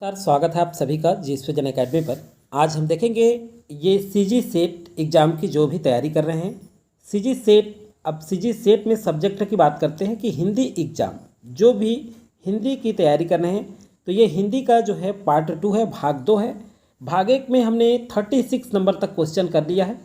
नमस्कार, स्वागत है आप सभी का जीएस विजन अकेडमी पर। आज हम देखेंगे ये सीजी सेट एग्ज़ाम की जो भी तैयारी कर रहे हैं। सीजी सेट, अब सीजी सेट में सब्जेक्ट की बात करते हैं कि हिंदी एग्ज़ाम, जो भी हिंदी की तैयारी कर रहे हैं तो ये हिंदी का जो है पार्ट 2 है, भाग 2 है। भाग 1 में हमने 36 नंबर तक क्वेश्चन कर लिया है।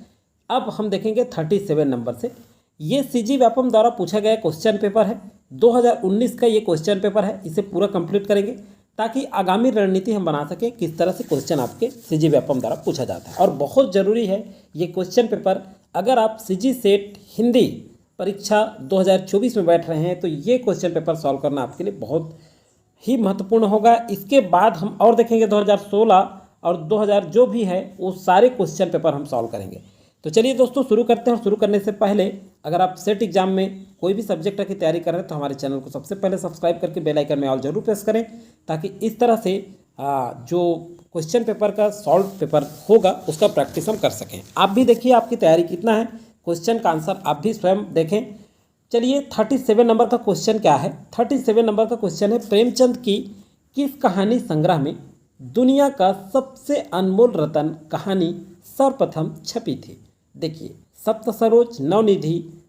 अब हम देखेंगे 37 नंबर से। ये सीजी व्यापम द्वारा पूछा गया क्वेश्चन पेपर है, 2019 का ये क्वेश्चन पेपर है। इसे पूरा कंप्लीट करेंगे ताकि आगामी रणनीति हम बना सकें किस तरह से क्वेश्चन आपके सीजी व्यापम द्वारा पूछा जाता है। और बहुत ज़रूरी है ये क्वेश्चन पेपर, अगर आप सीजी सेट हिंदी परीक्षा 2024 में बैठ रहे हैं तो ये क्वेश्चन पेपर सॉल्व करना आपके लिए बहुत ही महत्वपूर्ण होगा। इसके बाद हम और देखेंगे 2016 और 2000 जो भी है वो सारे क्वेश्चन पेपर हम सॉल्व करेंगे। तो चलिए दोस्तों शुरू करते हैं। और शुरू करने से पहले अगर आप सेट एग्जाम में कोई भी सब्जेक्ट की तैयारी कर रहे हैं तो हमारे चैनल को सबसे पहले सब्सक्राइब करके बेल आइकन में ऑल जरूर प्रेस करें, ताकि इस तरह से जो क्वेश्चन पेपर का सॉल्व पेपर होगा उसका प्रैक्टिस हम कर सकें। आप भी देखिए आपकी तैयारी कितना है, क्वेश्चन का आंसर आप भी स्वयं देखें। चलिए 37 नंबर का क्वेश्चन क्या है। 37 नंबर का क्वेश्चन है, प्रेमचंद की किस कहानी संग्रह में दुनिया का सबसे अनमोल रत्न कहानी सर्वप्रथम छपी थी। देखिए, सप्त सरोज, नवनिधि,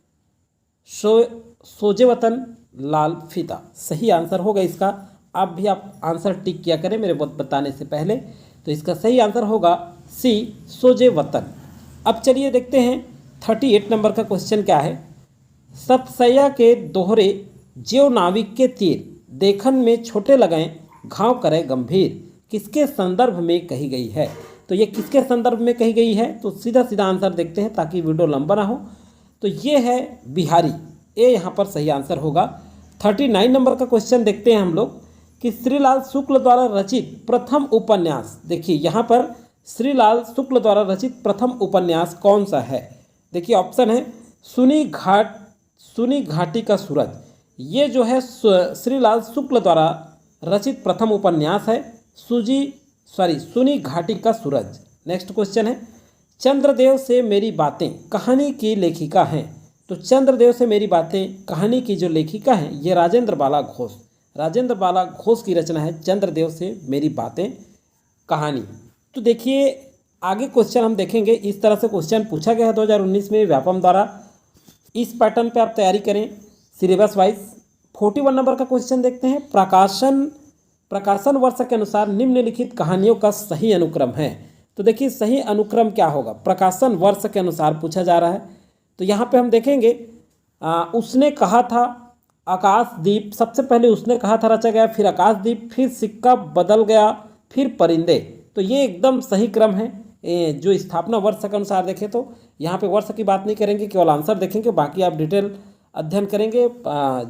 सोजेवतन, लाल फीता सही आंसर होगा इसका। आप भी आप आंसर टिक किया करें मेरे बताने से पहले। तो इसका सही आंसर होगा सी, सोजेवतन। अब चलिए देखते हैं 38 नंबर का क्वेश्चन क्या है। सतसैया के दोहरे ज्यो नाविक के तीर देखन में छोटे लगाएं घाव करे गंभीर किसके संदर्भ में कही गई है। तो ये किसके संदर्भ में कही गई है, तो सीधा सीधा आंसर देखते हैं ताकि वीडियो लंबा ना हो। तो ये है बिहारी, ये यहाँ पर सही आंसर होगा। 39 नंबर का क्वेश्चन देखते हैं हम लोग कि श्रीलाल शुक्ल द्वारा रचित प्रथम उपन्यास। देखिए यहाँ पर श्रीलाल शुक्ल द्वारा रचित प्रथम उपन्यास कौन सा है। देखिए ऑप्शन है सुनी घाटी का सूरज। ये जो है श्रीलाल शुक्ल द्वारा रचित प्रथम उपन्यास है सुनी घाटी का सूरज। नेक्स्ट क्वेश्चन है, चंद्रदेव से मेरी बातें कहानी की लेखिका हैं। तो चंद्रदेव से मेरी बातें कहानी की जो लेखिका हैं ये राजेंद्र बाला घोष की रचना है, चंद्रदेव से मेरी बातें कहानी। तो देखिए आगे क्वेश्चन हम देखेंगे, इस तरह से क्वेश्चन पूछा गया है 2019 में व्यापम द्वारा। इस पैटर्न पे आप तैयारी करें सिलेबस वाइज। 41 नंबर का क्वेश्चन देखते हैं, प्रकाशन वर्ष के अनुसार निम्नलिखित कहानियों का सही अनुक्रम है। तो देखिए सही अनुक्रम क्या होगा, प्रकाशन वर्ष के अनुसार पूछा जा रहा है। तो यहाँ पे हम देखेंगे उसने कहा था आकाशदीप, सबसे पहले उसने कहा था रचा गया, फिर आकाशदीप, फिर सिक्का बदल गया, फिर परिंदे। तो ये एकदम सही क्रम है। जो स्थापना वर्ष के अनुसार देखें तो यहाँ पे वर्ष की बात नहीं करेंगे, केवल आंसर देखेंगे, बाकी आप डिटेल अध्ययन करेंगे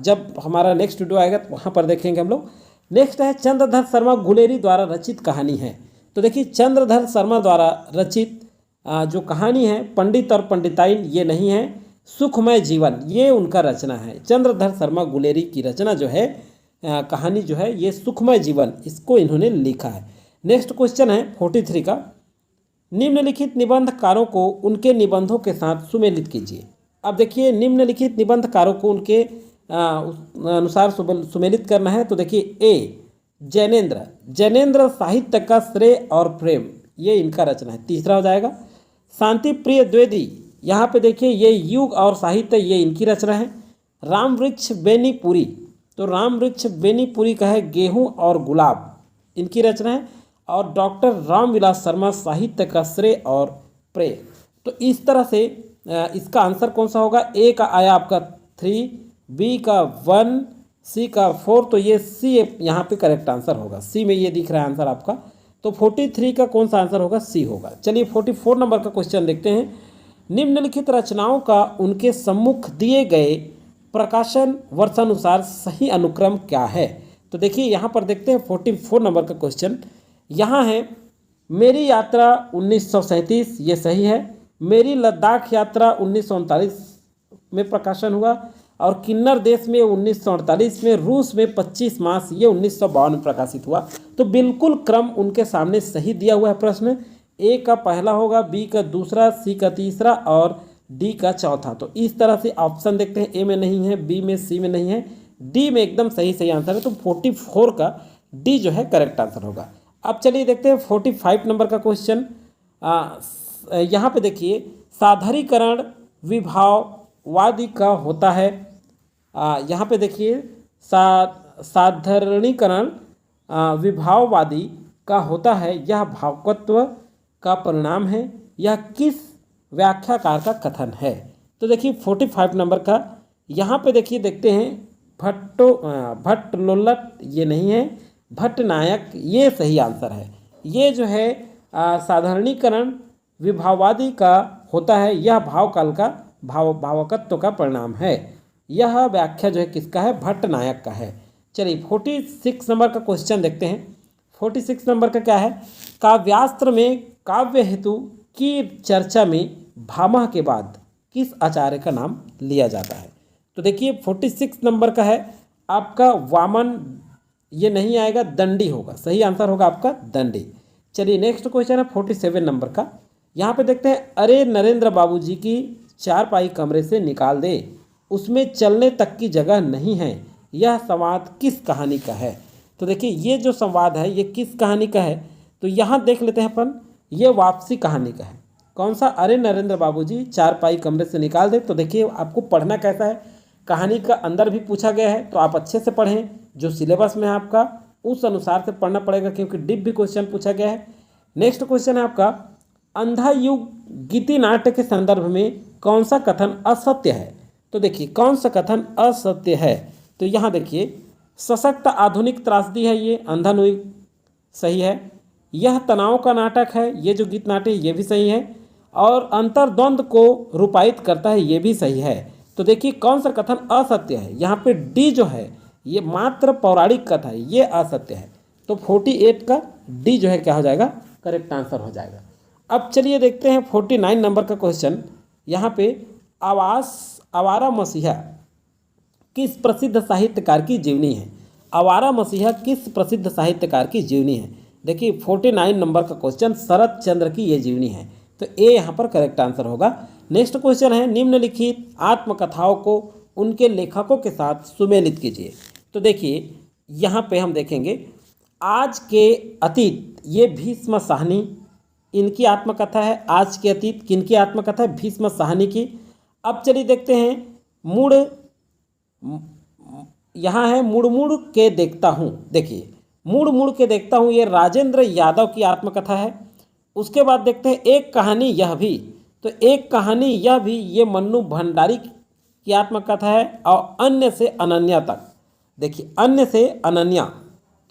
जब हमारा नेक्स्ट वीडियो आएगा तो वहाँ पर देखेंगे हम लोग। नेक्स्ट है, चंद्रधर शर्मा गुलेरी द्वारा रचित कहानी है। तो देखिए चंद्रधर शर्मा द्वारा रचित जो कहानी है पंडित और पंडिताइन ये नहीं है, सुखमय जीवन ये उनका रचना है। चंद्रधर शर्मा गुलेरी की रचना जो है कहानी जो है ये सुखमय जीवन, इसको इन्होंने लिखा है। नेक्स्ट क्वेश्चन है 43 का, निम्नलिखित निबंधकारों को उनके निबंधों के साथ सुमेलित कीजिए। अब देखिए निम्नलिखित निबंधकारों को उनके अनुसार सुमेलित करना है। तो देखिए ए, जैनेन्द्र साहित्य का श्रेय और प्रेम ये इनका रचना है, तीसरा हो जाएगा। शांति प्रिय द्विवेदी, यहाँ पे देखिए ये युग और साहित्य ये इनकी रचना है। रामवृक्ष बेनीपुरी, तो रामवृक्ष बेनीपुरी का है गेहूँ और गुलाब, इनकी रचना है। और डॉक्टर रामविलास शर्मा साहित्य का श्रेय और प्रेय। तो इस तरह से इसका आंसर कौन सा होगा, ए का आया आपका 3, बी का 1, सी का 4। तो ये सी यहाँ पे करेक्ट आंसर होगा, सी में ये दिख रहा है आंसर आपका। तो 43 का कौन सा आंसर होगा, सी होगा। चलिए 44 नंबर का क्वेश्चन देखते हैं, निम्नलिखित रचनाओं का उनके सम्मुख दिए गए प्रकाशन वर्षानुसार सही अनुक्रम क्या है। तो देखिए यहाँ पर देखते हैं 44 नंबर का क्वेश्चन। यहाँ है मेरी यात्रा 1937 ये सही है, मेरी लद्दाख यात्रा 1939 में प्रकाशन हुआ, और किन्नर देश में 1948 में, रूस में 25 मार्च ये 1952 में प्रकाशित हुआ। तो बिल्कुल क्रम उनके सामने सही दिया हुआ है। प्रश्न ए का पहला होगा, बी का दूसरा, सी का तीसरा और डी का चौथा। तो इस तरह से ऑप्शन देखते हैं, ए में नहीं है, बी में, सी में नहीं है, डी में एकदम सही आंसर है। तो 44 का डी जो है करेक्ट आंसर होगा। अब चलिए देखते हैं 45 नंबर का क्वेश्चन। यहाँ पे देखिए साधारणीकरण विभाववादी का होता है। यहाँ पे देखिए साधारणीकरण विभाववादी का होता है, यह भावकत्व का परिणाम है, यह किस व्याख्याकार का कथन है। तो देखिए 45 नंबर का यहाँ पे देखिए देखते हैं भट्टलोल्लट ये नहीं है, भट्टनायक ये सही आंसर है। ये जो है साधारणीकरण विभाववादी का होता है, यह भावकाल का भावकत्व का परिणाम है। यह व्याख्या जो है किसका है, भट्टनायक का है। चलिए 46 नंबर का क्वेश्चन देखते हैं। 46 नंबर का क्या है, काव्यास्त्र में काव्य हेतु की चर्चा में भामह के बाद किस आचार्य का नाम लिया जाता है। तो देखिए 46 नंबर का है आपका वामन, ये नहीं आएगा, दंडी होगा, सही आंसर होगा आपका दंडी। चलिए नेक्स्ट क्वेश्चन है 47 नंबर का। यहाँ पे देखते हैं, अरे नरेंद्र बाबूजी की चारपाई कमरे से निकाल दे, उसमें चलने तक की जगह नहीं है, यह संवाद किस कहानी का है। तो देखिए ये जो संवाद है ये किस कहानी का है, तो यहाँ देख लेते हैं अपन, ये वापसी कहानी का है। कौन सा, अरे नरेंद्र बाबूजी चारपाई कमरे से निकाल दे। तो देखिए आपको पढ़ना कैसा है, कहानी का अंदर भी पूछा गया है तो आप अच्छे से पढ़ें, जो सिलेबस में है आपका उस अनुसार से पढ़ना पड़ेगा, क्योंकि डिप भी क्वेश्चन पूछा गया है। नेक्स्ट क्वेश्चन है आपका, अंधा युग गीति नाट्य के संदर्भ में कौन सा कथन असत्य है। तो देखिए कौन सा कथन असत्य है, तो यहाँ देखिए सशक्त आधुनिक त्रासदी है, ये अंधानुयुग सही है। यह तनाव का नाटक है, ये जो गीत नाट्य ये भी सही है। और अंतर्द्वंद को रूपायित करता है, ये भी सही है। तो देखिए कौन सा कथन असत्य है, यहाँ पे डी जो है ये मात्र पौराणिक कथा है, ये असत्य है। तो 48 का डी जो है क्या हो जाएगा, करेक्ट आंसर हो जाएगा। अब चलिए देखते हैं 49 नंबर का क्वेश्चन। यहाँ पे आवारा मसीहा किस प्रसिद्ध साहित्यकार की जीवनी है। आवारा मसीहा किस प्रसिद्ध साहित्यकार की जीवनी है। देखिए 49 नंबर का क्वेश्चन, शरत चंद्र की ये जीवनी है, तो ए यहाँ पर करेक्ट आंसर होगा। नेक्स्ट क्वेश्चन है, निम्नलिखित आत्मकथाओं को उनके लेखकों के साथ सुमेलित कीजिए। तो देखिए यहाँ पे हम देखेंगे आज के अतीत, ये भीष्म साहनी इनकी आत्मकथा है। आज के अतीत किनकी आत्मकथा है, भीष्म साहनी की। अब चलिए देखते हैं मूड, यहाँ है मुड़ मुड़ के देखता हूँ। देखिए मुड़ मुड़ के देखता हूँ, ये राजेंद्र यादव की आत्मकथा है। उसके बाद देखते हैं एक कहानी यह भी, तो एक कहानी यह भी ये मन्नू भंडारी की आत्मकथा है। और अन्य से अनन्या तक, देखिए अन्य से अनन्या,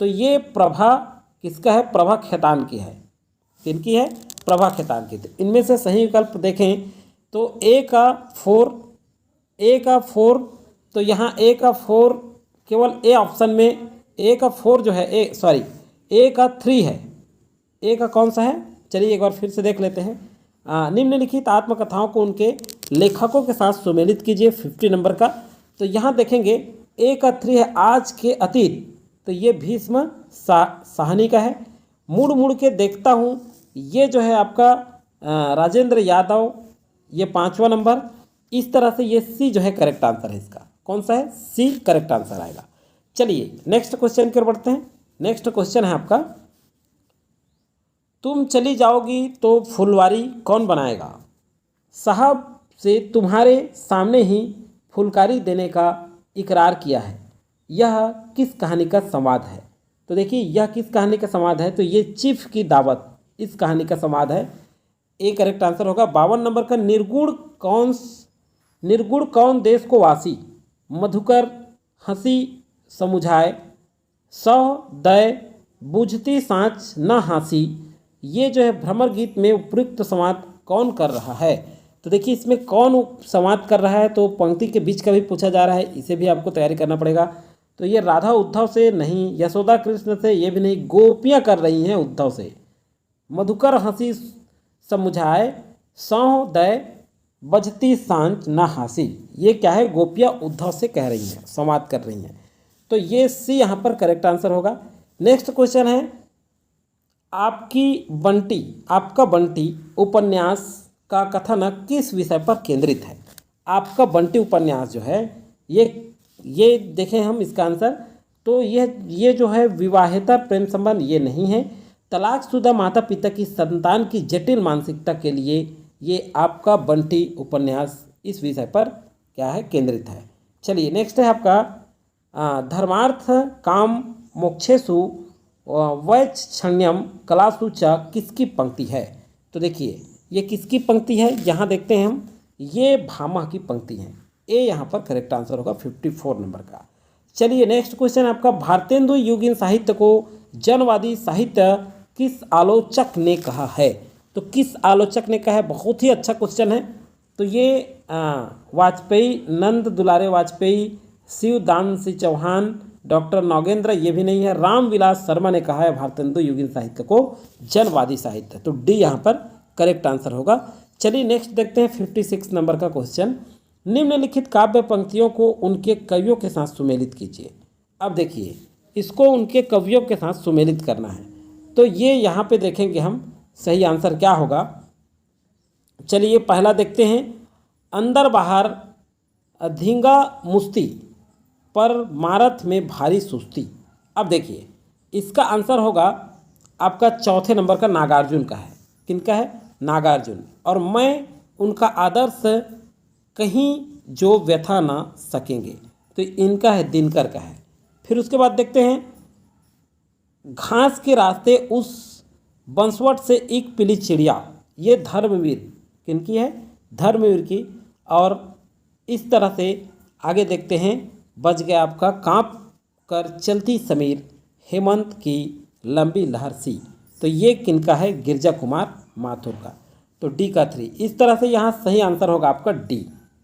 तो ये प्रभा किसका है, प्रभा खेतान की है। किनकी है, प्रभा खेतान की। तो इनमें से सही विकल्प देखें तो ए का 4, तो यहाँ ए का 4 केवल ए ऑप्शन में, ए का 4 जो है ए का 3 है। ए का कौन सा है, चलिए एक बार फिर से देख लेते हैं। निम्नलिखित आत्मकथाओं को उनके लेखकों के साथ सुमेलित कीजिए, 50 नंबर का। तो यहाँ देखेंगे ए का 3 है आज के अतीत, तो ये भीष्म साहनी का है। मुड़ मुड़ के देखता हूँ, ये जो है आपका राजेंद्र यादव, ये 5वां नंबर। इस तरह से ये सी जो है करेक्ट आंसर है इसका। कौन सा है, सी करेक्ट आंसर आएगा। चलिए नेक्स्ट क्वेश्चन की ओर बढ़ते हैं। नेक्स्ट क्वेश्चन है आपका, तुम चली जाओगी तो फुलवारी कौन बनाएगा। साहब से तुम्हारे सामने ही फुलकारी देने का इकरार किया है, यह किस कहानी का संवाद है। तो देखिए यह किस कहानी का संवाद है, तो ये चीफ की दावत इस कहानी का संवाद है। ए करेक्ट आंसर होगा। 52 नंबर का, निर्गुण कौन देश को वासी, मधुकर हंसी समुझाए, सौ दय बुझती सांच न हासी, ये जो है भ्रमर गीत में उपयुक्त संवाद कौन कर रहा है। तो देखिए इसमें कौन संवाद कर रहा है, तो पंक्ति के बीच का भी पूछा जा रहा है, इसे भी आपको तैयारी करना पड़ेगा। तो ये राधा उद्धव से नहीं, यशोदा कृष्ण से ये भी नहीं, गोपियाँ कर रही हैं उद्धव से। मधुकर हंसी समुझाए, सौ दय बजती सांच ना हासी, ये क्या है, गोपियाँ उद्धव से कह रही हैं, संवाद कर रही हैं। तो ये सी यहाँ पर करेक्ट आंसर होगा। नेक्स्ट क्वेश्चन है, आपका बंटी उपन्यास का कथानक किस विषय पर केंद्रित है। आपका बंटी उपन्यास जो है ये देखें हम इसका आंसर, तो ये जो है विवाहेतर प्रेम संबंध ये नहीं है, तलाकशुदा माता पिता की संतान की जटिल मानसिकता के लिए ये आपका बंटी उपन्यास इस विषय पर क्या है, केंद्रित है। चलिए नेक्स्ट है आपका धर्मार्थ काम मोक्षेषु वैक्षण्यम कलासु च किसकी पंक्ति है। तो देखिए ये किसकी पंक्ति है, यहाँ देखते हैं हम, ये भामा की पंक्ति है। ए यहाँ पर करेक्ट आंसर होगा 54 नंबर का। चलिए नेक्स्ट क्वेश्चन आपका, भारतेंदु युगीन साहित्य को जनवादी साहित्य किस आलोचक ने कहा है। तो किस आलोचक ने कहा है, बहुत ही अच्छा क्वेश्चन है। तो ये वाजपेयी, नंद दुलारे वाजपेयी, शिवदान सिंह चौहान, डॉक्टर नौगेंद्र, ये भी नहीं है, रामविलास शर्मा ने कहा है भारतेंदु युगीन साहित्य को जनवादी साहित्य। तो डी यहाँ पर करेक्ट आंसर होगा। चलिए नेक्स्ट देखते हैं 56 नंबर का क्वेश्चन, निम्नलिखित काव्य पंक्तियों को उनके कवियों के साथ सुमेलित कीजिए। अब देखिए इसको उनके कवियों के साथ सुमेलित करना है, तो ये यहाँ पे देखेंगे हम सही आंसर क्या होगा। चलिए पहला देखते हैं, अंदर बाहर धींगा मुस्ती पर मारत में भारी सुस्ती। अब देखिए इसका आंसर होगा आपका चौथे नंबर का नागार्जुन का है। किनका है, नागार्जुन। और मैं उनका आदर्श कहीं जो व्यथा ना सकेंगे, तो इनका है दिनकर का है। फिर उसके बाद देखते हैं, घास के रास्ते उस बंसवट से एक पीली चिड़िया, ये धर्मवीर किनकी है, धर्मवीर की। और इस तरह से आगे देखते हैं, बच गया आपका कांप कर चलती समीर हेमंत की लंबी लहर सी। तो ये किनका है, गिरजा कुमार माथुर का। तो डी का 3। इस तरह से यहाँ सही आंसर होगा आपका डी।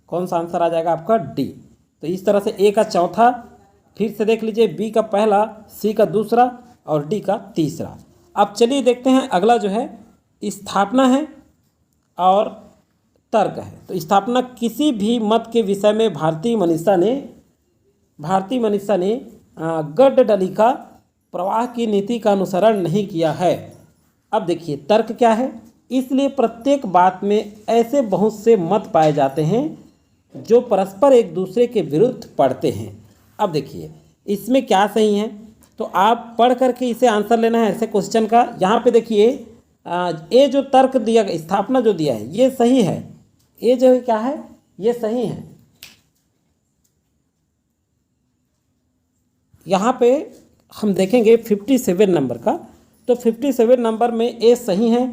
कौन सा आंसर आ जाएगा आपका, डी। तो इस तरह से ए का चौथा, फिर से देख लीजिए, बी का पहला, सी का दूसरा और डी का तीसरा। अब चलिए देखते हैं अगला जो है स्थापना है और तर्क है। तो स्थापना, किसी भी मत के विषय में भारतीय मनीषा ने गड्डलिका प्रवाह की नीति का अनुसरण नहीं किया है। अब देखिए तर्क क्या है, इसलिए प्रत्येक बात में ऐसे बहुत से मत पाए जाते हैं जो परस्पर एक दूसरे के विरुद्ध पड़ते हैं। अब देखिए इसमें क्या सही है, तो आप पढ़ करके इसे आंसर लेना है ऐसे क्वेश्चन का। यहाँ पे देखिए ये जो तर्क दिया गया, स्थापना जो दिया है ये सही है, ये जो क्या है ये सही है। यहाँ पे हम देखेंगे 57 नंबर का, तो 57 नंबर में ए सही है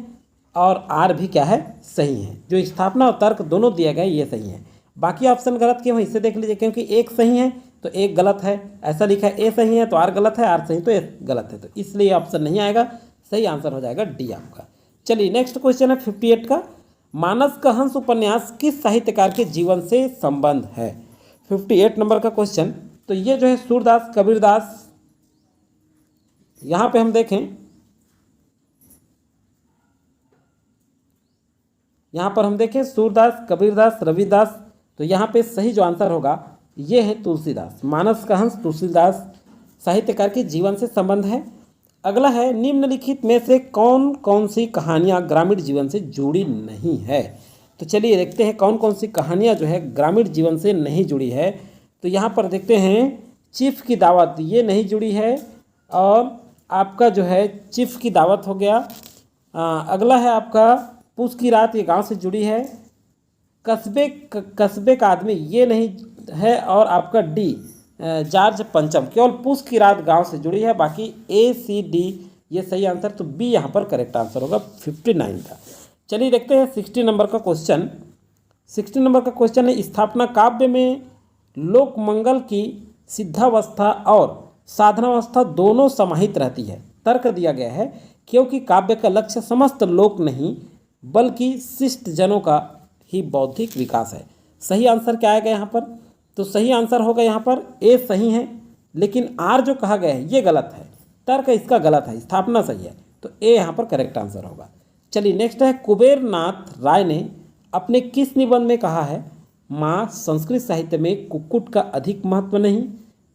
और आर भी क्या है, सही है। जो स्थापना और तर्क दोनों दिए गए ये सही है। बाकी ऑप्शन गलत क्यों है इसे देख लीजिए, क्योंकि एक सही है तो एक गलत है, ऐसा लिखा है ए सही है तो आर गलत है, आर सही तो ए गलत है, तो इसलिए ऑप्शन नहीं आएगा, सही आंसर हो जाएगा डी आपका। चलिए नेक्स्ट क्वेश्चन है 58 का, मानस का हंस उपन्यास किस साहित्यकार के जीवन से संबंध है। 58 नंबर का क्वेश्चन, तो ये जो है सूरदास कबीरदास, यहाँ पे हम देखें, यहाँ पर हम देखें सूरदास, कबीरदास, रविदास, तो यहाँ पे सही जो आंसर होगा ये है तुलसीदास। मानस का हंस तुलसीदास साहित्यकार के जीवन से संबंध है। अगला है, निम्नलिखित में से कौन कौन सी कहानियाँ ग्रामीण जीवन से जुड़ी नहीं है। तो चलिए देखते हैं कौन कौन सी कहानियाँ जो है ग्रामीण जीवन से नहीं जुड़ी है। तो यहाँ पर देखते हैं, चीफ की दावत ये नहीं जुड़ी है, और आपका जो है चीफ की दावत हो गया। अगला है आपका पूस की रात, ये गांव से जुड़ी है। कस्बे का आदमी ये नहीं है, और आपका डी जॉर्ज पंचम, केवल पूस की रात गांव से जुड़ी है, बाकी ए सी डी ये सही आंसर। तो बी यहाँ पर करेक्ट आंसर होगा 59 का। चलिए देखते हैं 60 नंबर का क्वेश्चन। 60 नंबर का क्वेश्चन है, स्थापना काव्य में लोक मंगल की सिद्धावस्था और साधनावस्था दोनों समाहित रहती है। तर्क दिया गया है, क्योंकि काव्य का लक्ष्य समस्त लोक नहीं बल्कि शिष्ट जनों का ही बौद्धिक विकास है। सही आंसर क्या आएगा यहाँ पर, तो सही आंसर होगा यहाँ पर ए सही है, लेकिन आर जो कहा गया है ये गलत है, तर्क इसका गलत है, स्थापना सही है, तो ए यहाँ पर करेक्ट आंसर होगा। चलिए नेक्स्ट है, कुबेर नाथ राय ने अपने किस निबंध में कहा है, माँ संस्कृत साहित्य में कुक्कुट का अधिक महत्व नहीं,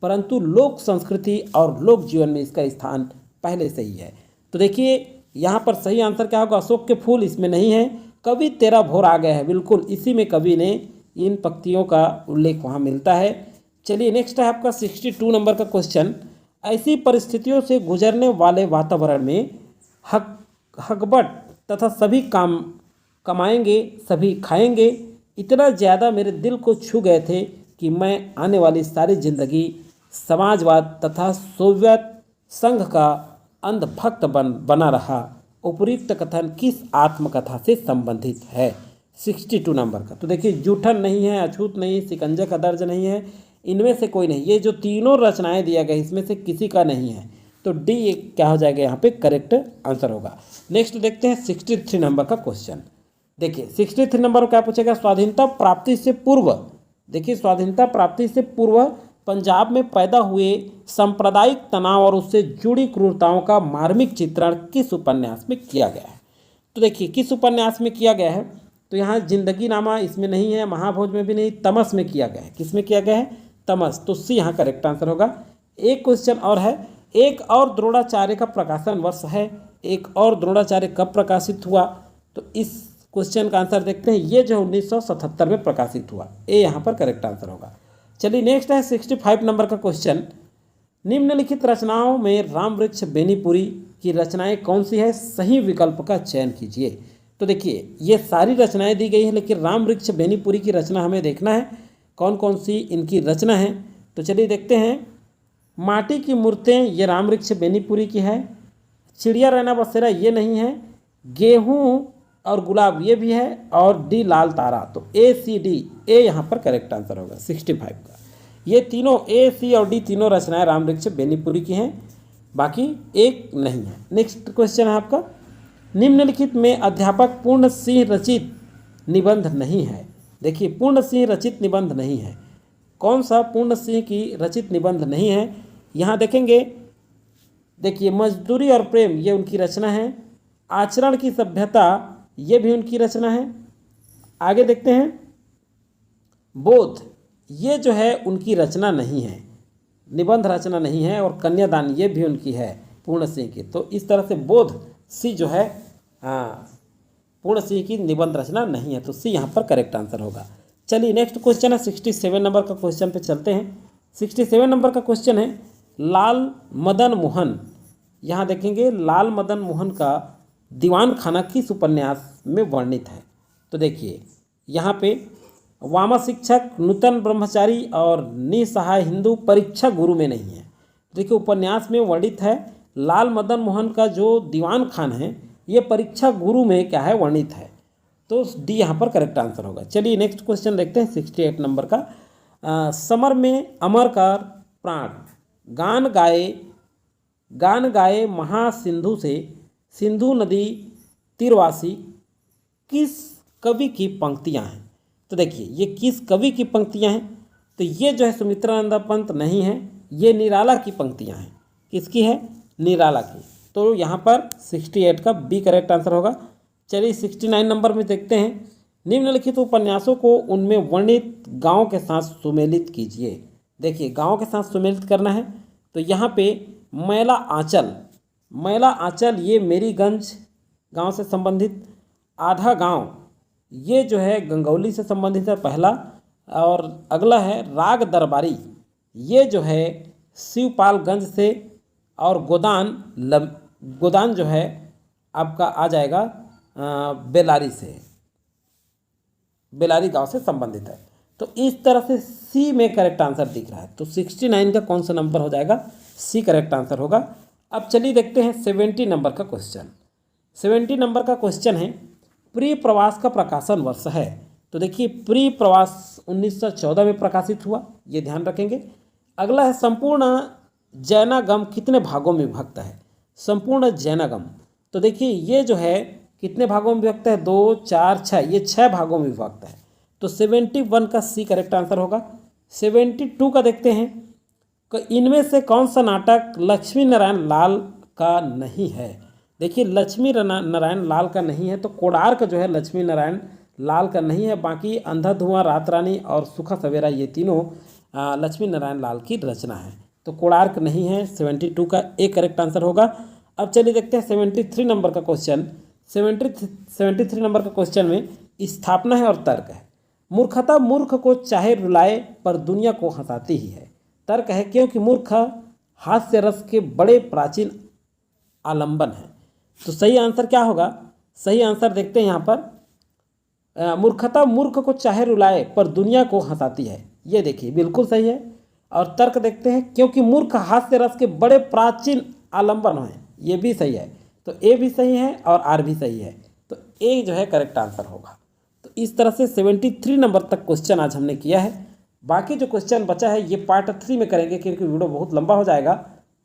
परंतु लोक संस्कृति और लोक जीवन में इसका स्थान पहले से ही है। तो देखिए यहाँ पर सही आंसर क्या होगा, अशोक के फूल इसमें नहीं है, कवि तेरा भोर आ गया है, बिल्कुल इसी में कवि ने इन पंक्तियों का उल्लेख वहाँ मिलता है। चलिए नेक्स्ट है आपका 62 नंबर का क्वेश्चन, ऐसी परिस्थितियों से गुजरने वाले वातावरण में हक हकबट तथा सभी काम कमाएंगे सभी खाएंगे इतना ज़्यादा मेरे दिल को छू गए थे कि मैं आने वाली सारी जिंदगी समाजवाद तथा सोवियत संघ का अंधभक्त बना रहा। उपयुक्त कथन किस आत्मकथा से संबंधित है? 62 नंबर का। तो देखिए, जूठन नहीं है, अछूत नहीं, शिकंजे का दर्ज नहीं है, इनमें से कोई नहीं। ये जो तीनों रचनाएं दिया गया इसमें से किसी का नहीं है, तो डी क्या हो जाएगा यहाँ पे करेक्ट आंसर होगा। नेक्स्ट देखते हैं 63 नंबर का क्वेश्चन। देखिए 63 नंबर क्या पूछेगा? स्वाधीनता प्राप्ति से पूर्व, देखिए स्वाधीनता प्राप्ति से पूर्व पंजाब में पैदा हुए सांप्रदायिक तनाव और उससे जुड़ी क्रूरताओं का मार्मिक चित्रण किस उपन्यास में किया गया है? तो देखिए किस उपन्यास में किया गया है, तो यहाँ जिंदगी नामा इसमें नहीं है, महाभोज में भी नहीं, तमस में किया गया है। किस में किया गया है? तमस। तो सी यहाँ करेक्ट आंसर होगा। एक क्वेश्चन और है, एक और द्रोणाचार्य का प्रकाशन वर्ष है। एक और द्रोणाचार्य कब प्रकाशित हुआ? तो इस क्वेश्चन का आंसर देखते हैं, ये जो 1977 में प्रकाशित हुआ। ए यहाँ पर करेक्ट आंसर होगा। चलिए नेक्स्ट है 65 नंबर का क्वेश्चन। निम्नलिखित रचनाओं में रामवृक्ष बेनीपुरी की रचनाएं कौन सी है? सही विकल्प का चयन कीजिए। तो देखिए ये सारी रचनाएं दी गई हैं, लेकिन रामवृक्ष बेनीपुरी की रचना हमें देखना है कौन कौन सी इनकी रचना है। तो चलिए देखते हैं। माटी की मूर्तें ये रामवृक्ष बेनीपुरी की है। चिड़िया रैना बसेरा ये नहीं है। गेहूँ और गुलाब ये भी है, और डी लाल तारा। तो ए सी डी, ए यहाँ पर करेक्ट आंसर होगा 65 का। ये तीनों ए सी और डी तीनों रचनाएं रामवृक्ष बेनीपुरी की हैं, बाकी एक नहीं है। नेक्स्ट क्वेश्चन है आपका, निम्नलिखित में अध्यापक पूर्ण सिंह रचित निबंध नहीं है। देखिए पूर्ण सिंह रचित निबंध नहीं है, कौन सा पूर्ण सिंह की रचित निबंध नहीं है? यहाँ देखेंगे, देखिए मजदूरी और प्रेम ये उनकी रचना है। आचरण की सभ्यता ये भी उनकी रचना है। आगे देखते हैं, बोध ये जो है उनकी रचना नहीं है, निबंध रचना नहीं है। और कन्यादान ये भी उनकी है पूर्ण सिंह की। तो इस तरह से बोध सी जो है पूर्ण सिंह की निबंध रचना नहीं है, तो सी यहाँ पर करेक्ट आंसर होगा। चलिए नेक्स्ट क्वेश्चन है 67 नंबर का क्वेश्चन पे चलते हैं। 67 नंबर का क्वेश्चन है, लाल मदन मोहन। यहाँ देखेंगे लाल मदन मोहन का दीवान खाना किस उपन्यास में वर्णित है? तो देखिए यहाँ पे वामा शिक्षक, नूतन ब्रह्मचारी और निसहाय हिंदू परीक्षा गुरु में नहीं है। देखिए उपन्यास में वर्णित है। लाल मदन मोहन का जो दीवान खाना है ये परीक्षा गुरु में क्या है वर्णित है, तो डी यहाँ पर करेक्ट आंसर होगा। चलिए नेक्स्ट क्वेश्चन देखते हैं 68 नंबर का। समर में अमर का प्राण गान गाए महासिंधु से सिंधु नदी तीरवासी किस कवि की पंक्तियां हैं? तो देखिए ये किस कवि की पंक्तियां हैं? तो ये जो है सुमित्रानंद पंत नहीं है, ये निराला की पंक्तियां हैं। किसकी है? निराला की। तो यहाँ पर 68 का बी करेक्ट आंसर होगा। चलिए 69 नंबर में देखते हैं, निम्नलिखित उपन्यासों को उनमें वर्णित गाँव के साथ सुमेलित कीजिए। देखिए गाँव के साथ सुमेलित करना है, तो यहाँ पे मैला आंचल ये मेरीगंज गांव से संबंधित। आधा गांव ये जो है गंगौली से संबंधित है पहला। और अगला है राग दरबारी, ये जो है शिवपालगंज से। और गोदान जो है आपका आ जाएगा बेलारी से, बेलारी गांव से संबंधित है। तो इस तरह से सी में करेक्ट आंसर दिख रहा है। तो 69 का कौन सा नंबर हो जाएगा? सी करेक्ट आंसर होगा। अब चलिए देखते हैं 70 नंबर का क्वेश्चन। 70 नंबर का क्वेश्चन है, प्रिय प्रवास का प्रकाशन वर्ष है। तो देखिए प्रिय प्रवास 1914 में प्रकाशित हुआ, ये ध्यान रखेंगे। अगला है, संपूर्ण जैनागम कितने भागों में विभक्त है? संपूर्ण जैनागम, तो देखिए ये जो है कितने भागों में विभक्त है? 2, 4, 6, ये 6 भागों में विभक्त है। तो 71 का सी करेक्ट आंसर होगा। 72 का देखते हैं, इनमें से कौन सा नाटक लक्ष्मी नारायण लाल का नहीं है? देखिए लक्ष्मी नारायण लाल का नहीं है, तो कोणार्क जो है लक्ष्मी नारायण लाल का नहीं है। बाकी अंधा धुआं, रात रानी और सूखा सवेरा ये तीनों लक्ष्मी नारायण लाल की रचना है। तो कोणार्क नहीं है, 72 का ए करेक्ट आंसर होगा। अब चलिए देखते हैं 73 नंबर का क्वेश्चन। 73 नंबर का क्वेश्चन में स्थापना है और तर्क है। मूर्खता मूर्ख को चाहे रुलाए पर दुनिया को हंसाती ही है। तर्क है क्योंकि मूर्ख हास्य रस के बड़े प्राचीन आलंबन हैं। तो सही आंसर क्या होगा? सही आंसर देखते हैं यहाँ पर, मूर्खता मूर्ख को चाहे रुलाए पर दुनिया को हंसाती है। ये देखिए बिल्कुल सही है। और तर्क देखते हैं, क्योंकि मूर्ख हास्य रस के बड़े प्राचीन आलंबन हैं। ये भी सही है। तो ए भी सही है और आर भी सही है। तो ए जो है करेक्ट आंसर होगा। तो इस तरह से 73 नंबर तक क्वेश्चन आज हमने किया है। बाकी जो क्वेश्चन बचा है ये पार्ट 3 में करेंगे, क्योंकि वीडियो बहुत लंबा हो जाएगा।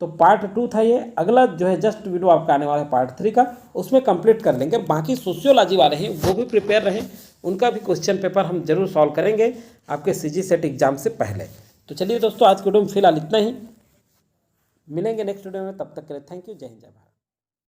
तो पार्ट 2 था ये, अगला जो है जस्ट वीडियो आपका आने वाला है पार्ट 3 का, उसमें कंप्लीट कर लेंगे। बाकी सोशियोलॉजी वाले हैं वो भी प्रिपेयर रहें, उनका भी क्वेश्चन पेपर हम जरूर सॉल्व करेंगे आपके CG सेट एग्जाम से पहले। तो चलिए दोस्तों, आज के वीडियो में फिलहाल इतना ही, मिलेंगे नेक्स्ट वीडियो में, तब तक के लिए थैंक यू, जय हिंद जय भारत।